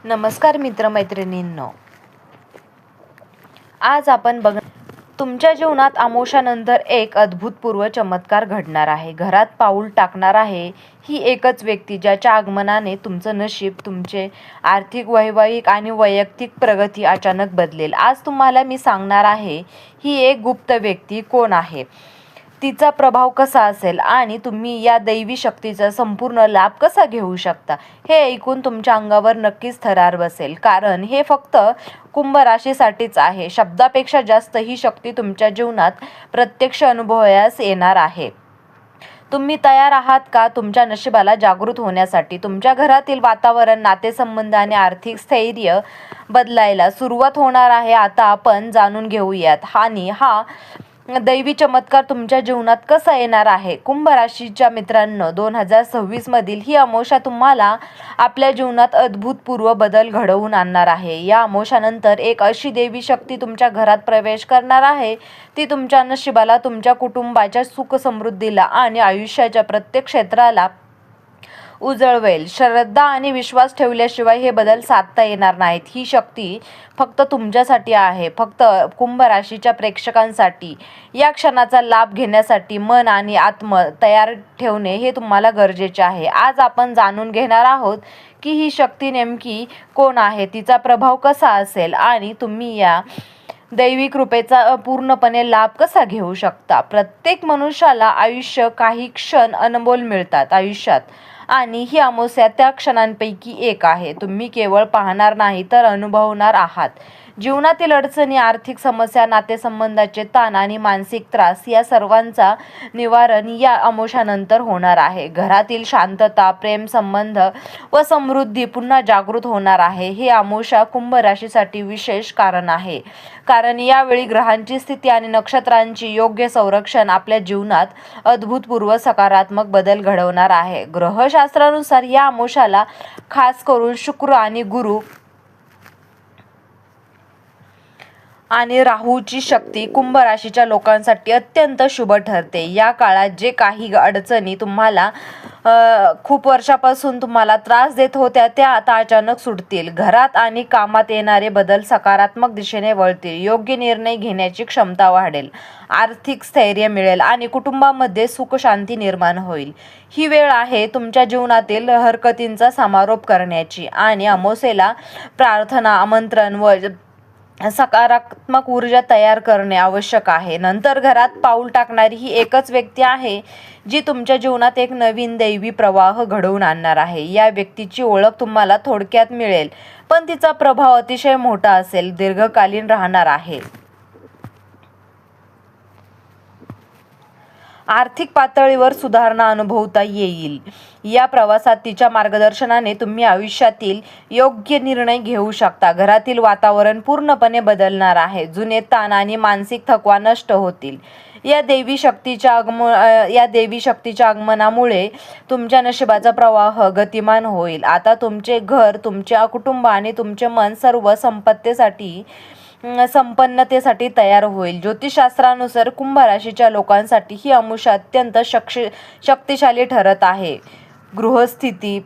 नमस्कार मित्रमैत्रिणींनो, आज आपण तुमच्या जीवनात अमावास्येनंतर एक अभूतपूर्व चमत्कार घडणार आहे. घरात पाऊल टाकणार आहे ही एकच व्यक्ती ज्याच्या आगमनाने तुमचं नशीब, तुमचे आर्थिक, वैवाहिक आणि वैयक्तिक प्रगती अचानक बदलेल. आज तुम्हाला मी सांगणार आहे ही एक गुप्त व्यक्ती कोण आहे, तिचा प्रभाव कसा असेल आणि तुम्ही या दैवी शक्तीचा संपूर्ण लाभ कसा घेऊ शकता. हे ऐकून तुमच्या अंगावर नक्कीच थरार बसेल, कारण हे फक्त कुंभ राशीसाठीच आहे. शब्दापेक्षा जास्त ही शक्ती तुमच्या जीवनात प्रत्यक्ष अनुभवायास येणार आहे. तुम्ही तयार आहात का तुमच्या नशिबाला जागृत होण्यासाठी? तुमच्या घरातील वातावरण, नातेसंबंध आणि आर्थिक स्थैर्य बदलायला सुरुवात होणार आहे. आता आपण जाणून घेऊयात आणि हा दैवी चमत्कार तुमच्या जीवनात कसा येणार आहे. कुंभ राशीच्या मित्रांनो, 2026 मधील ही अमावास्या तुम्हाला आपल्या जीवनात अभूतपूर्व बदल घडवून आणणार आहे. या अमावास्येनंतर एक अशी दैवी शक्ती तुमच्या घरात प्रवेश करणार आहे, ती तुमच्या नशिबाला, तुमच्या कुटुंबाच्या सुख समृद्धीला आणि आयुष्याच्या प्रत्येक क्षेत्राला उजळवेल. श्रद्धा आणि विश्वास ठेवल्याशिवाय हे बदल साधता येणार नाहीत. ही शक्ती फक्त तुमच्यासाठी आहे, फक्त कुंभ राशीच्या प्रेक्षकांसाठी. या क्षणाचा लाभ घेण्यासाठी मन आणि आत्मा तयार ठेवणे हे तुम्हाला गरजेचे आहे. आज आपण जाणून घेणार आहोत की ही शक्ती नेमकी कोण आहे, तिचा प्रभाव कसा असेल आणि तुम्ही या दैवी कृपेचा पूर्णपणे लाभ कसा घेऊ शकता. प्रत्येक मनुष्याला आयुष्य काही क्षण अनमोल मिळतात आयुष्यात, आणि ही अमावास्या त्या क्षणांपैकी एक आहे. तुम्ही केवळ पाहणार नाही तर अनुभवणार आहात. जीवनातील अडचणी, आर्थिक समस्या, नातेसंबंधाचे ताण आणि मानसिक त्रास या सर्वांचा निवारण या अमावास्येनंतर होणार आहे. घरातील शांतता, प्रेम संबंध व समृद्धी पुन्हा जागृत होणार आहे. हे अमावास्या कुंभ राशीसाठी विशेष कारण आहे, कारण यावेळी ग्रहांची स्थिती आणि नक्षत्रांची योग्य संरक्षण आपल्या जीवनात अभूतपूर्व सकारात्मक बदल घडवणार आहे. ग्रहशास्त्रानुसार या अमावास्येला खास करून शुक्र आणि गुरु आणि राहूची शक्ती कुंभ राशीच्या लोकांसाठी अत्यंत शुभ ठरते. या काळात जे काही अडचणी तुम्हाला खूप वर्षापासून तुम्हाला त्रास देत होत्या त्या आता अचानक सुटतील. घरात आणि कामात येणारे बदल सकारात्मक दिशेने वळतील. योग्य निर्णय घेण्याची क्षमता वाढेल, आर्थिक स्थैर्य मिळेल आणि कुटुंबामध्ये सुख शांती निर्माण होईल. ही वेळ आहे तुमच्या जीवनातील हरकतींचा समारोप करण्याची आणि अमावास्येला प्रार्थना, आमंत्रण व सकारात्मक ऊर्जा तयार करणे आवश्यक आहे. नंतर घरात पाऊल टाकणारी ही एकच व्यक्ती आहे जी तुमच्या जीवनात एक नवीन दैवी प्रवाह घडवून आणणार आहे. या व्यक्तीची ओळख तुम्हाला थोडक्यात मिळेल, पण तिचा प्रभाव अतिशय मोठा असेल, दीर्घकालीन राहणार आहे. आर्थिक पातळीवर सुधारणा अनुभवता येईल. या प्रवासात तिच्या मार्गदर्शनाने तुम्ही आयुष्यातील योग्य निर्णय घेऊ शकता. घरातील वातावरण पूर्णपणे बदलणार आहे. जुने ताण आणि मानसिक थकवा नष्ट होतील. या दैवी शक्तीच्या आगमनामुळे तुमच्या नशिबाचा प्रवाह गतिमान होईल. आता तुमचे घर, तुमचे कुटुंब आणि तुमचे मन सर्व संपन्नतेसाठी तयार होईल. ज्योतिषशास्त्रानुसार कुंभ राशीच्या लोकांसाठी ही अमावास्या अत्यंत शक्तिशाली ठरत आहे. गृहस्थिती,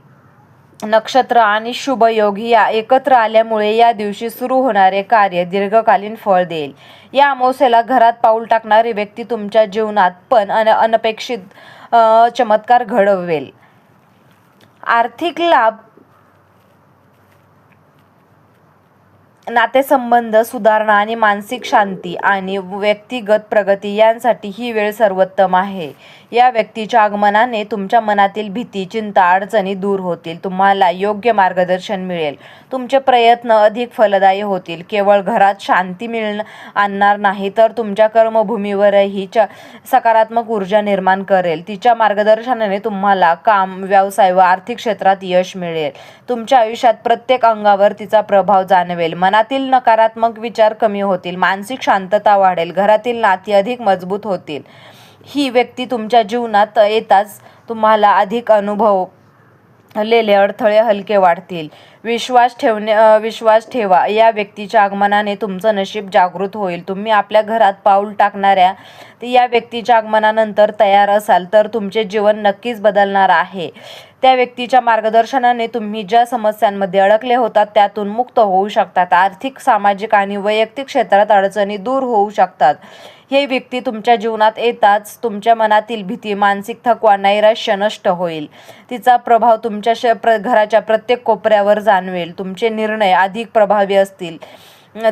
नक्षत्र आणि शुभ योग या एकत्र आल्यामुळे या दिवशी सुरू होणारे कार्य दीर्घकालीन फळ देईल. या अमावास्येला घरात पाऊल टाकणारी व्यक्ती तुमच्या जीवनात पण अनपेक्षित चमत्कार घडवेल. आर्थिक लाभ, नातेसंबंध सुधारणा आणि मानसिक शांती आणि व्यक्तिगत प्रगती यांसाठी ही वेळ सर्वोत्तम आहे. या व्यक्तीच्या आगमनाने तुमच्या मनातील भीती, चिंता, अडचणी दूर होतील. तुम्हाला योग्य मार्गदर्शन मिळेल. तुमचे प्रयत्न अधिक फलदायी होतील. केवळ घरात शांती आणणार नाही तर तुमच्या कर्मभूमीवरही सकारात्मक ऊर्जा निर्माण करेल. तिच्या मार्गदर्शनाने तुम्हाला काम, व्यवसाय व आर्थिक क्षेत्रात यश मिळेल. तुमच्या आयुष्यात प्रत्येक अंगावर तिचा प्रभाव जाणवेल. मनातील नकारात्मक विचार कमी होतील. मानसिक शांतता वाढेल. घरातील नाती अधिक मजबूत होतील. ही व्यक्ती तुमच्या जीवनात येताच तुम्हाला अधिक अनुभवलेले अडथळे हलके वाटतील. विश्वास ठेवा. या व्यक्तीच्या आगमनाने तुमचं नशीब जागृत होईल. तुम्ही आपल्या घरात पाऊल टाकणाऱ्या या व्यक्तीच्या आगमनानंतर तयार असाल तर तुमचे जीवन नक्कीच बदलणार आहे. त्या व्यक्तीच्या मार्गदर्शनाने तुम्ही ज्या समस्यांमध्ये अडकले होतात त्यातून मुक्त होऊ शकतात. आर्थिक, सामाजिक आणि वैयक्तिक क्षेत्रात अडचणी दूर होऊ शकतात. हे व्यक्ती तुमच्या जीवनात येताच तुमच्या मनातील भीती, मानसिक थकवा, नैराश्य नष्ट होईल. तिचा प्रभाव तुमच्या घराच्या प्रत्येक कोपऱ्यावर जाणवेल. तुमचे निर्णय अधिक प्रभावी असतील.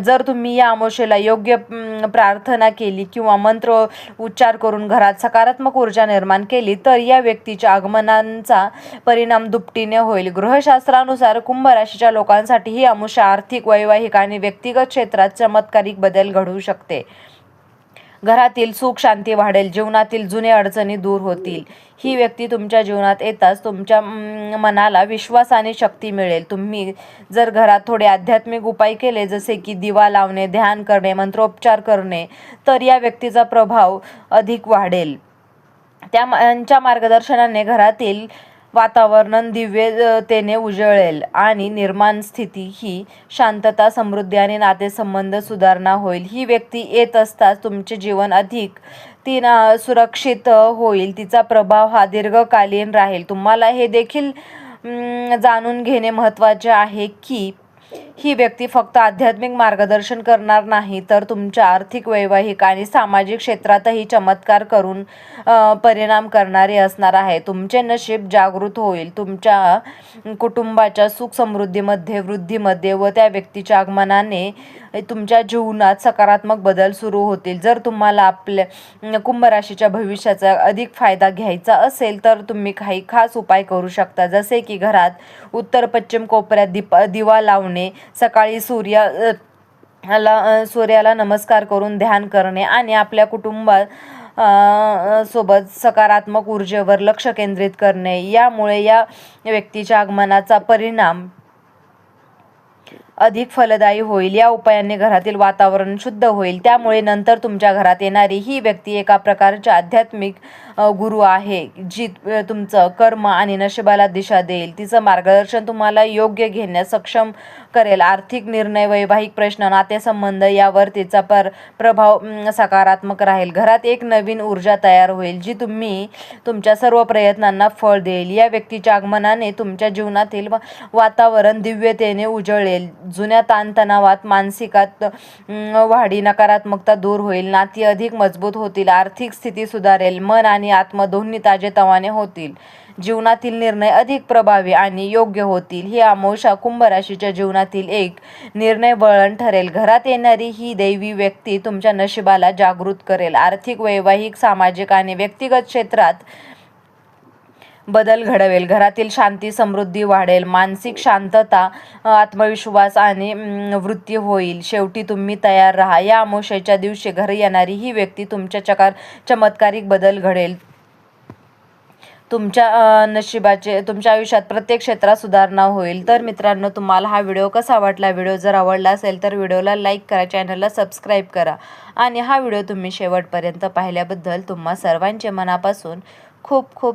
जर तुम्ही या अमावस्येला योग्य प्रार्थना केली किंवा मंत्र उच्चार करून घरात सकारात्मक ऊर्जा निर्माण केली तर या व्यक्तीच्या आगमनाचा परिणाम दुपटीने होईल. गृहशास्त्रानुसार कुंभ राशीच्या लोकांसाठी ही अमावस्या आर्थिक, वैवाहिक आणि व्यक्तिगत क्षेत्रात चमत्कारिक बदल घडवू शकते. घरातील सुख शांती वाढेल. जीवनातील जुने अडचणी दूर होतील. ही व्यक्ती तुमच्या जीवनात येताच तुमच्या मनाला विश्वास आणि शक्ती मिळेल. तुम्ही जर घरात थोडे आध्यात्मिक उपाय केले जसे की दिवा लावणे, ध्यान करणे, मंत्रोपचार करणे तर या व्यक्तीचा प्रभाव अधिक वाढेल. त्यांच्या मार्गदर्शनाने घरातील वातावरण दिव्यतेने उजळेल आणि निर्माण स्थिती ही शांतता, समृद्धी आणि नातेसंबंध सुधारणा होईल. ही व्यक्ती येत असताच तुमचे जीवन अधिक सुरक्षित होईल. तिचा प्रभाव हा दीर्घकालीन राहील. तुम्हाला हे देखील जाणून घेणे महत्त्वाचे आहे की ही व्यक्ती फक्त आध्यात्मिक मार्गदर्शन करणार नाही तर तुमच्या आर्थिक, वैवाहिक आणि सामाजिक क्षेत्रातही चमत्कार करून परिणाम करणारी असणार आहे. तुमचे नशीब जागृत होईल. तुमच्या कुटुंबाच्या सुख समृद्धीमध्ये, वृद्धीमध्ये व त्या व्यक्तीच्या आगमनाने तुमच्या जीवनात सकारात्मक बदल सुरू होतील. जर तुम्हाला आपल्या कुंभ राशीच्या भविष्याचा अधिक फायदा घ्यायचा असेल तर तुम्ही काही खास उपाय करू शकता. जसे की घरात उत्तर पश्चिम कोपऱ्यात दिवा लावणे, सकाळी सूर्याला नमस्कार करून ध्यान करणे आणि आपल्या सोबत सकारात्मक ऊर्जेवर लक्ष केंद्रित करणे. यामुळे या व्यक्तीच्या आगमनाचा परिणाम अधिक फलदायी होईल. या उपायांनी घरातील वातावरण शुद्ध होईल. त्यामुळे नंतर तुमच्या घरात येणारी ही व्यक्ती एका प्रकारची आध्यात्मिक गुरु आहे जी तुमचं कर्म आणि नशिबाला दिशा देईल. तिचं मार्गदर्शन तुम्हाला योग्य घेण्यास सक्षम करेल. आर्थिक निर्णय, वैवाहिक प्रश्न, नातेसंबंध यावर तिचा प्रभाव सकारात्मक राहील. घरात एक नवीन ऊर्जा तयार होईल जी तुमच्या सर्व प्रयत्नांना फळ देईल. या व्यक्तीच्या आगमनाने तुमच्या जीवनातील वातावरण दिव्यतेने उजळेल. जुन्या ताणतणावात, मानसिकात वाढी, नकारात्मकता दूर होईल. नाती अधिक मजबूत होतील. आर्थिक स्थिती सुधारेल. मन आणि आत्मा दोन्ही ताजेतवाने होतील. जीवनातील निर्णय अधिक प्रभावी आणि योग्य होतील. ही अमावस्या कुंभ राशीच्या जीवनातील एक निर्णय वळण ठरेल. घरात येणारी ही दैवी व्यक्ती तुमच्या नशिबाला जागृत करेल. आर्थिक, वैवाहिक, सामाजिक आणि व्यक्तिगत क्षेत्रात बदल घडवेल. घरातील शांती, समृद्धी वाढेल. मानसिक शांतता, आत्मविश्वास आणि वृद्धी होईल. शेवटी तुम्ही तयार राहा. या अमावस्येच्या दिवशी घरी येणारी ही व्यक्ती तुमच्या चमत्कारिक बदल घडेल. तुमच्या आयुष्यात प्रत्येक क्षेत्रात सुधारणा होईल. तर मित्रांनो, तुम्हाला हा व्हिडिओ कसा वाटला? व्हिडिओ जर आवडला असेल तर व्हिडिओला लाईक करा, चॅनलला सबस्क्राईब करा आणि हा व्हिडिओ तुम्ही शेवटपर्यंत पाहिल्याबद्दल तुम्हा सर्वांचे मनापासून खूप खूप